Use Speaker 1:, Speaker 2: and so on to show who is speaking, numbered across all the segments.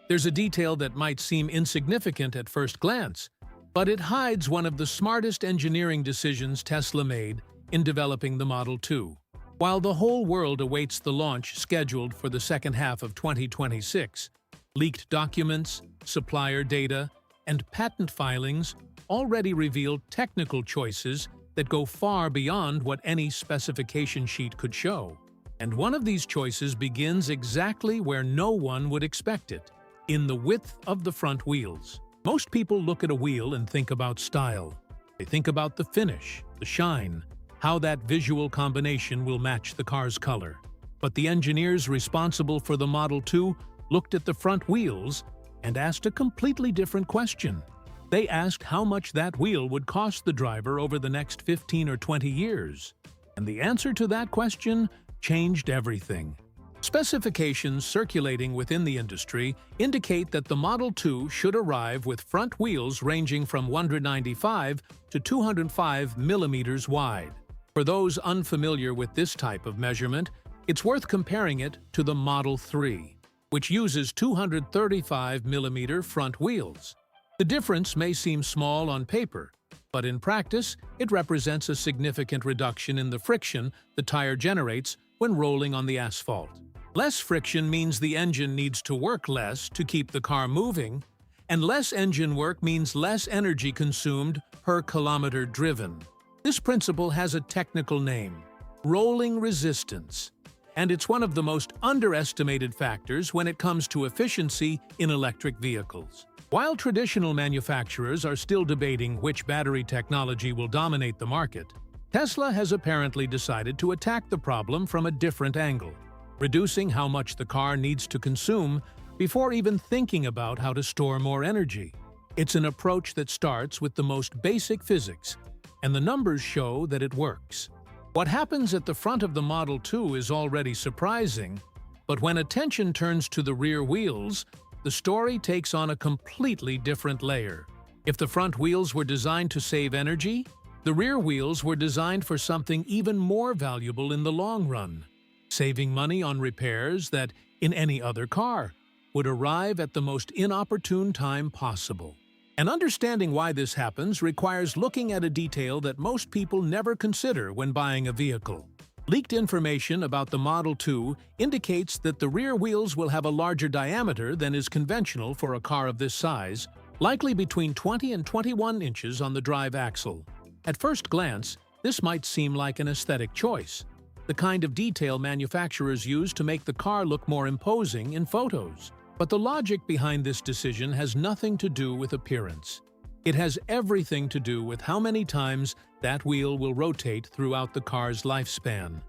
Speaker 1: There's a detail that might seem insignificant at first glance, but it hides one of the smartest engineering decisions Tesla made in developing the Model 2. While the whole world awaits the launch scheduled for the second half of 2026, leaked documents, supplier data, and patent filings already reveal technical choices that go far beyond what any specification sheet could show. And one of these choices begins exactly where no one would expect it, in the width of the front wheels. Most people look at a wheel and think about style. They think about the finish, the shine, how that visual combination will match the car's color. But the engineers responsible for the Model 2 looked at the front wheels and asked a completely different question. They asked how much that wheel would cost the driver over the next 15 or 20 years. And the answer to that question changed everything. Specifications circulating within the industry indicate that the Model 2 should arrive with front wheels ranging from 195 to 205 millimeters wide. For those unfamiliar with this type of measurement, it's worth comparing it to the Model 3, which uses 235 millimeter front wheels. The difference may seem small on paper, but in practice, it represents a significant reduction in the friction the tire generates when rolling on the asphalt. Less friction means the engine needs to work less to keep the car moving, and less engine work means less energy consumed per kilometer driven. This principle has a technical name: rolling resistance, and it's one of the most underestimated factors when it comes to efficiency in electric vehicles. While traditional manufacturers are still debating which battery technology will dominate the market, Tesla has apparently decided to attack the problem from a different angle, reducing how much the car needs to consume before even thinking about how to store more energy. It's an approach that starts with the most basic physics, and the numbers show that it works. What happens at the front of the Model 2 is already surprising, but when attention turns to the rear wheels, the story takes on a completely different layer. If the front wheels were designed to save energy, the rear wheels were designed for something even more valuable in the long run: saving money on repairs that, in any other car, would arrive at the most inopportune time possible. And understanding why this happens requires looking at a detail that most people never consider when buying a vehicle. Leaked information about the Model 2 indicates that the rear wheels will have a larger diameter than is conventional for a car of this size, likely between 20 and 21 inches on the drive axle. At first glance, this might seem like an aesthetic choice, the kind of detail manufacturers use to make the car look more imposing in photos. But the logic behind this decision has nothing to do with appearance. It has everything to do with how many times that wheel will rotate throughout the car's lifespan.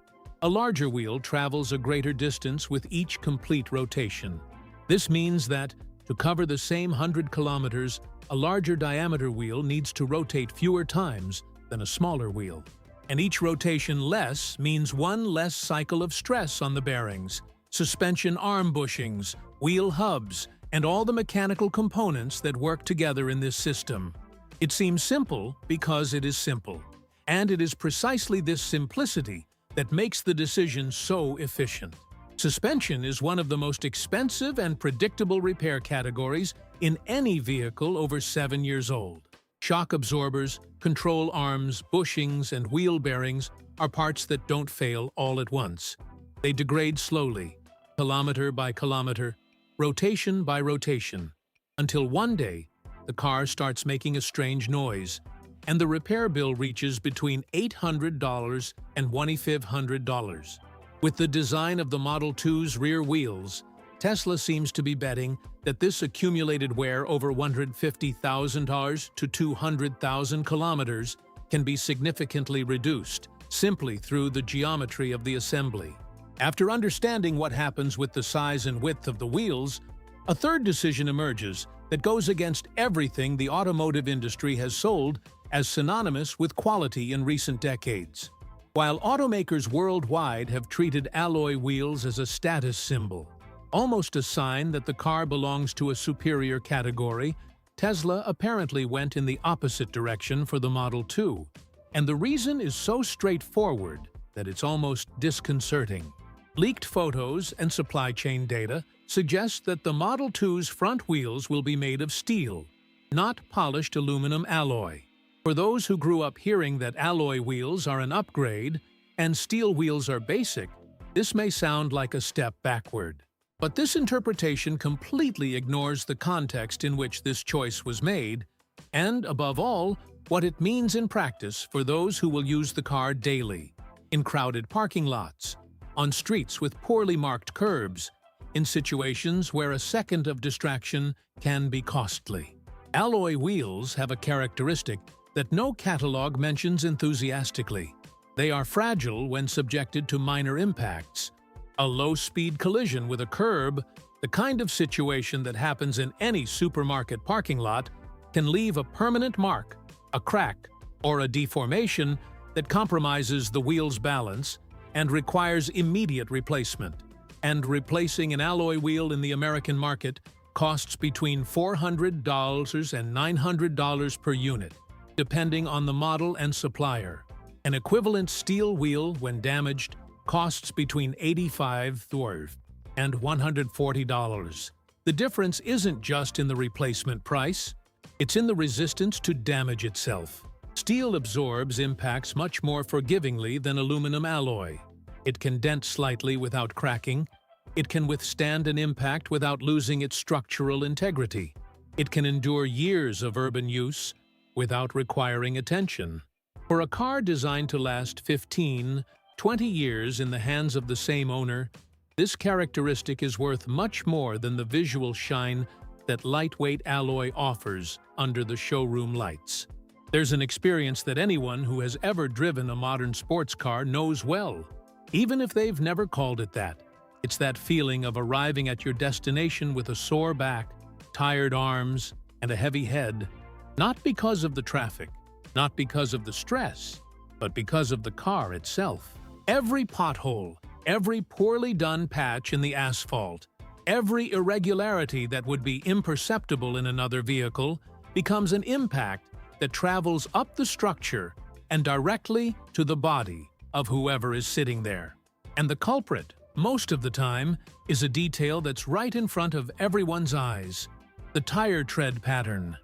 Speaker 1: A larger wheel travels a greater distance with each complete rotation. This means that, to cover the same 100 kilometers, a larger diameter wheel needs to rotate fewer times than a smaller wheel. And each rotation less means one less cycle of stress on the bearings, suspension arm bushings, wheel hubs, and all the mechanical components that work together in this system. It seems simple because it is simple, and it is precisely this simplicity that makes the decision so efficient. Suspension is one of the most expensive and predictable repair categories in any vehicle over 7 years old. Shock absorbers, control arms, bushings, and wheel bearings are parts that don't fail all at once. They degrade slowly, kilometer by kilometer, rotation by rotation, until one day the car starts making a strange noise, and the repair bill reaches between $800 and $2,500. With the design of the Model 2's rear wheels, Tesla seems to be betting that this accumulated wear over $150,000 to 200,000 kilometers can be significantly reduced simply through the geometry of the assembly. After understanding what happens with the size and width of the wheels, a third decision emerges that goes against everything the automotive industry has sold as synonymous with quality in recent decades. While automakers worldwide have treated alloy wheels as a status symbol, almost a sign that the car belongs to a superior category, Tesla apparently went in the opposite direction for the Model 2. And the reason is so straightforward that it's almost disconcerting. Leaked photos and supply chain data suggests that the Model 2's front wheels will be made of steel, not polished aluminum alloy. For those who grew up hearing that alloy wheels are an upgrade and steel wheels are basic, this may sound like a step backward. But this interpretation completely ignores the context in which this choice was made, and, above all, what it means in practice for those who will use the car daily, in crowded parking lots, on streets with poorly marked curbs, in situations where a second of distraction can be costly. Alloy wheels have a characteristic that no catalog mentions enthusiastically. They are fragile when subjected to minor impacts. A low-speed collision with a curb, the kind of situation that happens in any supermarket parking lot, can leave a permanent mark, a crack, or a deformation that compromises the wheel's balance and requires immediate replacement. And replacing an alloy wheel in the American market costs between $400 and $900 per unit, depending on the model and supplier. An equivalent steel wheel, when damaged, costs between $85 and $140. The difference isn't just in the replacement price, it's in the resistance to damage itself. Steel absorbs impacts much more forgivingly than aluminum alloy. It can dent slightly without cracking. It can withstand an impact without losing its structural integrity. It can endure years of urban use without requiring attention. For a car designed to last 15, 20 years in the hands of the same owner, this characteristic is worth much more than the visual shine that lightweight alloy offers under the showroom lights. There's an experience that anyone who has ever driven a modern sports car knows well, even if they've never called it that. It's that feeling of arriving at your destination with a sore back, tired arms, and a heavy head, not because of the traffic, not because of the stress, but because of the car itself. Every pothole, every poorly done patch in the asphalt, every irregularity that would be imperceptible in another vehicle becomes an impact that travels up the structure and directly to the body of whoever is sitting there. And the culprit, most of the time, is a detail that's right in front of everyone's eyes: the tire tread pattern.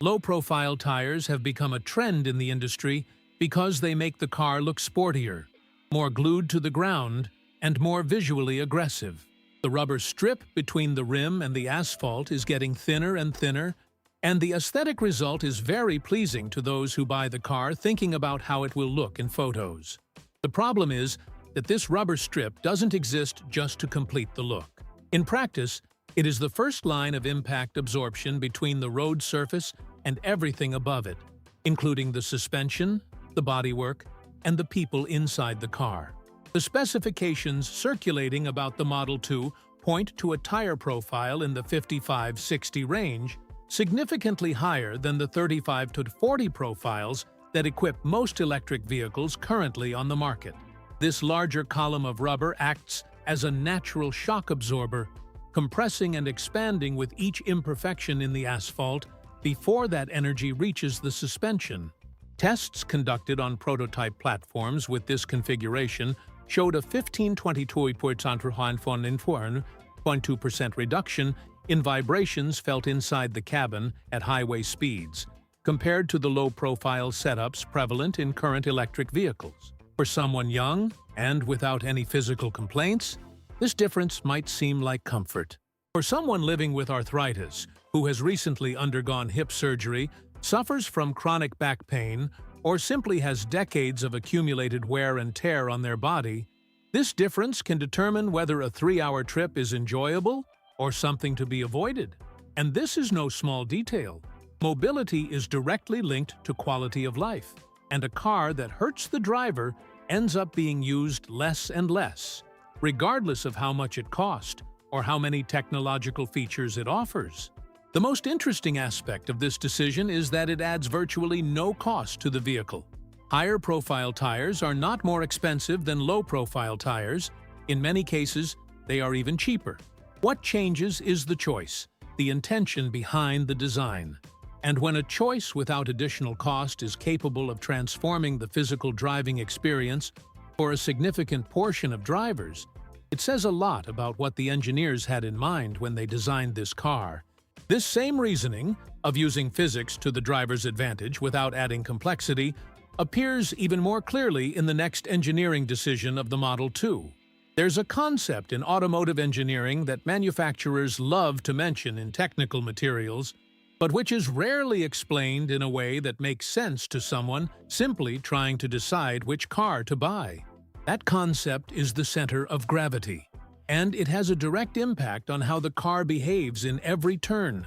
Speaker 1: Low-profile tires have become a trend in the industry because they make the car look sportier, more glued to the ground, and more visually aggressive. The rubber strip between the rim and the asphalt is getting thinner and thinner, and the aesthetic result is very pleasing to those who buy the car thinking about how it will look in photos. The problem is that this rubber strip doesn't exist just to complete the look. In practice, it is the first line of impact absorption between the road surface and everything above it, including the suspension, the bodywork, and the people inside the car. The specifications circulating about the Model 2 point to a tire profile in the 55-60 range, significantly higher than the 35 to 40 profiles that equip most electric vehicles currently on the market. This larger column of rubber acts as a natural shock absorber, compressing and expanding with each imperfection in the asphalt before that energy reaches the suspension. Tests conducted on prototype platforms with this configuration showed a 15-22% reduction in vibrations felt inside the cabin at highway speeds, compared to the low-profile setups prevalent in current electric vehicles. For someone young and without any physical complaints, this difference might seem like comfort. For someone living with arthritis, who has recently undergone hip surgery, suffers from chronic back pain, or simply has decades of accumulated wear and tear on their body, this difference can determine whether a 3-hour trip is enjoyable or something to be avoided. And this is no small detail. Mobility is directly linked to quality of life, and a car that hurts the driver ends up being used less and less, regardless of how much it costs or how many technological features it offers. The most interesting aspect of this decision is that it adds virtually no cost to the vehicle. Higher-profile tires are not more expensive than low-profile tires. In many cases, they are even cheaper. What changes is the choice, the intention behind the design. And when a choice without additional cost is capable of transforming the physical driving experience for a significant portion of drivers, It says a lot about what the engineers had in mind when they designed this car. This same reasoning, of using physics to the driver's advantage without adding complexity, appears even more clearly in the next engineering decision of the Model 2. There's a concept in automotive engineering that manufacturers love to mention in technical materials, but which is rarely explained in a way that makes sense to someone simply trying to decide which car to buy. That concept is the center of gravity, and it has a direct impact on how the car behaves in every turn,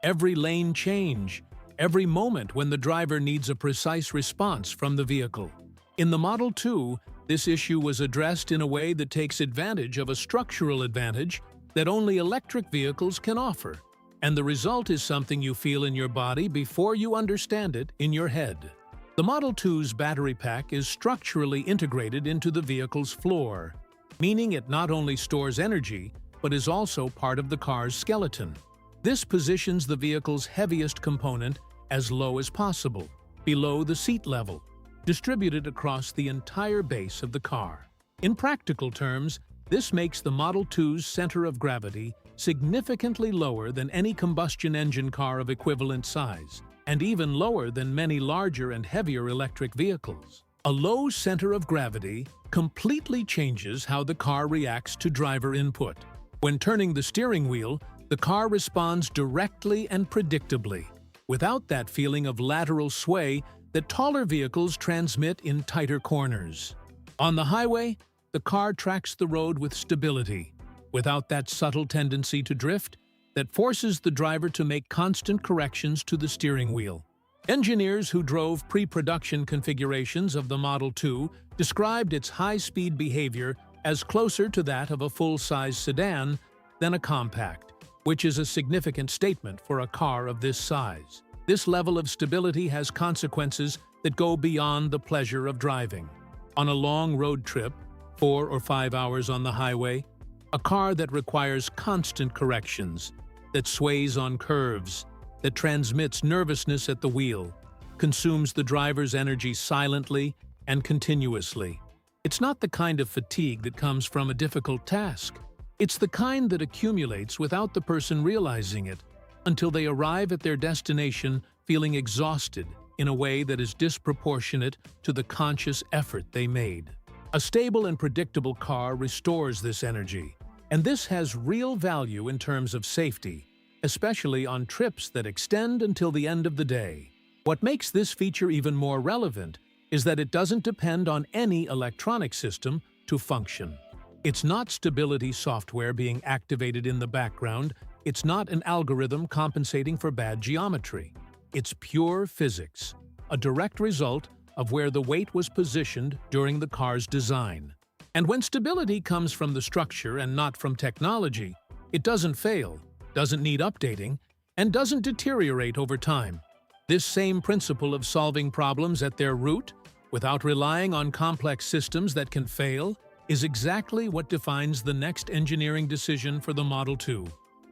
Speaker 1: every lane change, every moment when the driver needs a precise response from the vehicle. In the Model 2, this issue was addressed in a way that takes advantage of a structural advantage that only electric vehicles can offer, and the result is something you feel in your body before you understand it in your head. The Model 2's battery pack is structurally integrated into the vehicle's floor, meaning it not only stores energy, but is also part of the car's skeleton. This positions the vehicle's heaviest component as low as possible, below the seat level, distributed across the entire base of the car. In practical terms, this makes the Model 2's center of gravity significantly lower than any combustion engine car of equivalent size, and even lower than many larger and heavier electric vehicles. A low center of gravity completely changes how the car reacts to driver input. When turning the steering wheel, the car responds directly and predictably, without that feeling of lateral sway that taller vehicles transmit in tighter corners. On the highway, the car tracks the road with stability, without that subtle tendency to drift that forces the driver to make constant corrections to the steering wheel. Engineers who drove pre-production configurations of the Model 2 described its high-speed behavior as closer to that of a full-size sedan than a compact, which is a significant statement for a car of this size. This level of stability has consequences that go beyond the pleasure of driving. On a long road trip, 4 or 5 hours on the highway, a car that requires constant corrections, that sways on curves, that transmits nervousness at the wheel, consumes the driver's energy silently and continuously. It's not the kind of fatigue that comes from a difficult task. It's the kind that accumulates without the person realizing it, until they arrive at their destination feeling exhausted in a way that is disproportionate to the conscious effort they made. A stable and predictable car restores this energy, and this has real value in terms of safety, especially on trips that extend until the end of the day. What makes this feature even more relevant is that it doesn't depend on any electronic system to function. It's not stability software being activated in the background. It's not an algorithm compensating for bad geometry. It's pure physics, a direct result of where the weight was positioned during the car's design. And when stability comes from the structure and not from technology, it doesn't fail, doesn't need updating, and doesn't deteriorate over time. This same principle of solving problems at their root, without relying on complex systems that can fail, is exactly what defines the next engineering decision for the Model 2.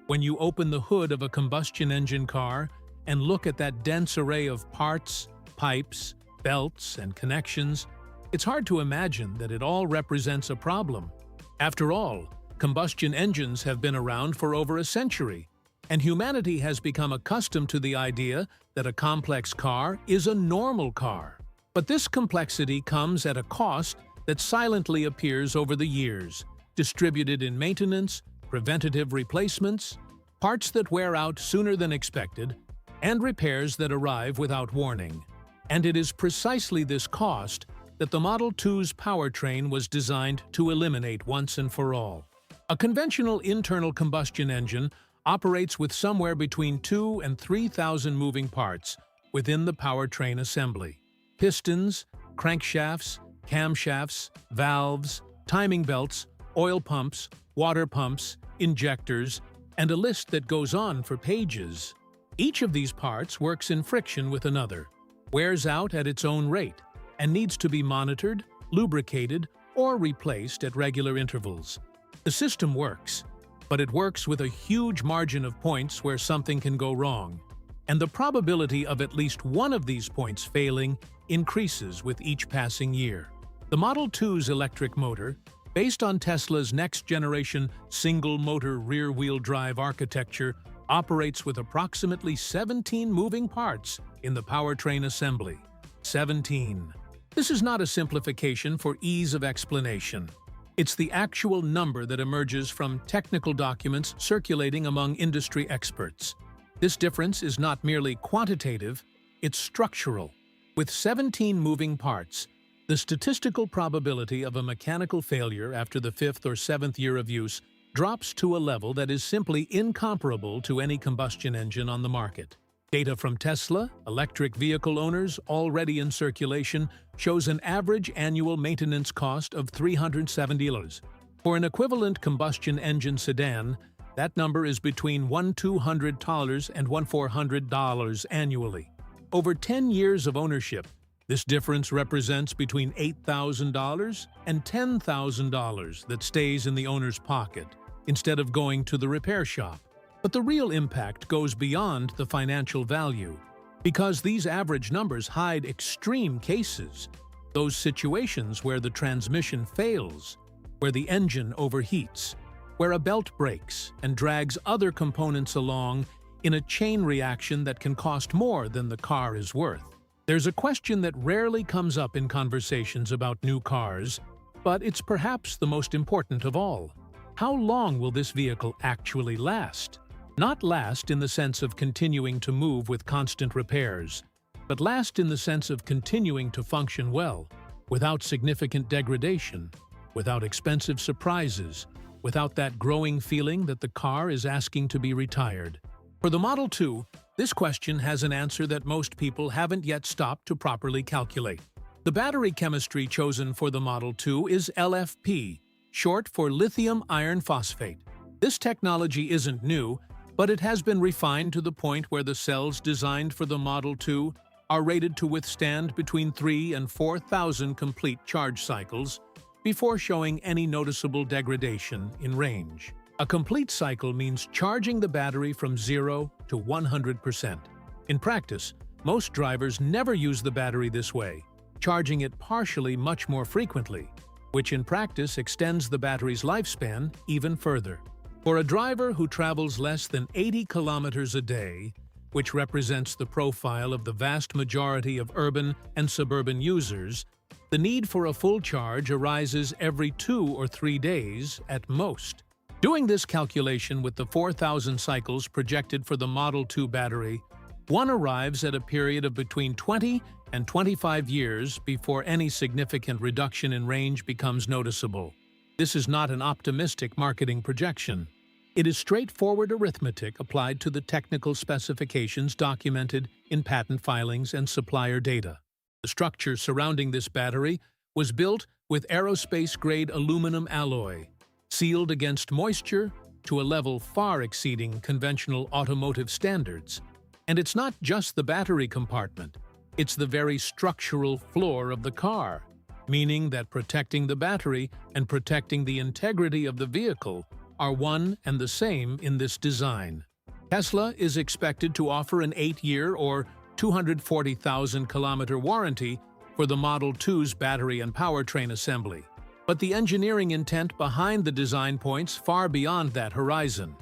Speaker 1: When you open the hood of a combustion engine car and look at that dense array of parts, pipes, belts, and connections, it's hard to imagine that it all represents a problem. After all, combustion engines have been around for over a century, and humanity has become accustomed to the idea that a complex car is a normal car. But this complexity comes at a cost that silently appears over the years, distributed in maintenance, preventative replacements, parts that wear out sooner than expected, and repairs that arrive without warning. And it is precisely this cost that the Model 2's powertrain was designed to eliminate once and for all. A conventional internal combustion engine operates with somewhere between 2,000 and 3,000 moving parts within the powertrain assembly. Pistons, crankshafts, camshafts, valves, timing belts, oil pumps, water pumps, injectors, and a list that goes on for pages. Each of these parts works in friction with another, wears out at its own rate, and needs to be monitored, lubricated, or replaced at regular intervals. The system works, but it works with a huge margin of points where something can go wrong, and the probability of at least one of these points failing increases with each passing year. The Model 2's electric motor, based on Tesla's next-generation single-motor rear-wheel drive architecture, operates with approximately 17 moving parts in the powertrain assembly. 17. This is not a simplification for ease of explanation. It's the actual number that emerges from technical documents circulating among industry experts. This difference is not merely quantitative, it's structural. With 17 moving parts, the statistical probability of a mechanical failure after the 5th or 7th year of use drops to a level that is simply incomparable to any combustion engine on the market. Data from Tesla, electric vehicle owners already in circulation, shows an average annual maintenance cost of $370. For an equivalent combustion engine sedan, that number is between $1,200 and $1,400 annually. Over 10 years of ownership, this difference represents between $8,000 and $10,000 that stays in the owner's pocket, instead of going to the repair shop. But the real impact goes beyond the financial value, because these average numbers hide extreme cases, those situations where the transmission fails, where the engine overheats, where a belt breaks and drags other components along in a chain reaction that can cost more than the car is worth. There's a question that rarely comes up in conversations about new cars, but it's perhaps the most important of all. How long will this vehicle actually last? Not last in the sense of continuing to move with constant repairs, but last in the sense of continuing to function well, without significant degradation, without expensive surprises, without that growing feeling that the car is asking to be retired. For the Model 2, this question has an answer that most people haven't yet stopped to properly calculate. The battery chemistry chosen for the Model 2 is LFP, short for lithium iron phosphate. This technology isn't new, but it has been refined to the point where the cells designed for the Model 2 are rated to withstand between 3,000 and 4,000 complete charge cycles before showing any noticeable degradation in range. A complete cycle means charging the battery from 0 to 100%. In practice, most drivers never use the battery this way, charging it partially much more frequently, which in practice extends the battery's lifespan even further. For a driver who travels less than 80 kilometers a day, which represents the profile of the vast majority of urban and suburban users, the need for a full charge arises every 2 or 3 days at most. Doing this calculation with the 4,000 cycles projected for the Model 2 battery, one arrives at a period of between 20 and 25 years before any significant reduction in range becomes noticeable. This is not an optimistic marketing projection. It is straightforward arithmetic applied to the technical specifications documented in patent filings and supplier data. The structure surrounding this battery was built with aerospace-grade aluminum alloy, sealed against moisture to a level far exceeding conventional automotive standards. And it's not just the battery compartment, it's the very structural floor of the car, meaning that protecting the battery and protecting the integrity of the vehicle are one and the same in this design. Tesla is expected to offer an 8-year or 240,000-kilometer warranty for the Model 2's battery and powertrain assembly. But the engineering intent behind the design points far beyond that horizon.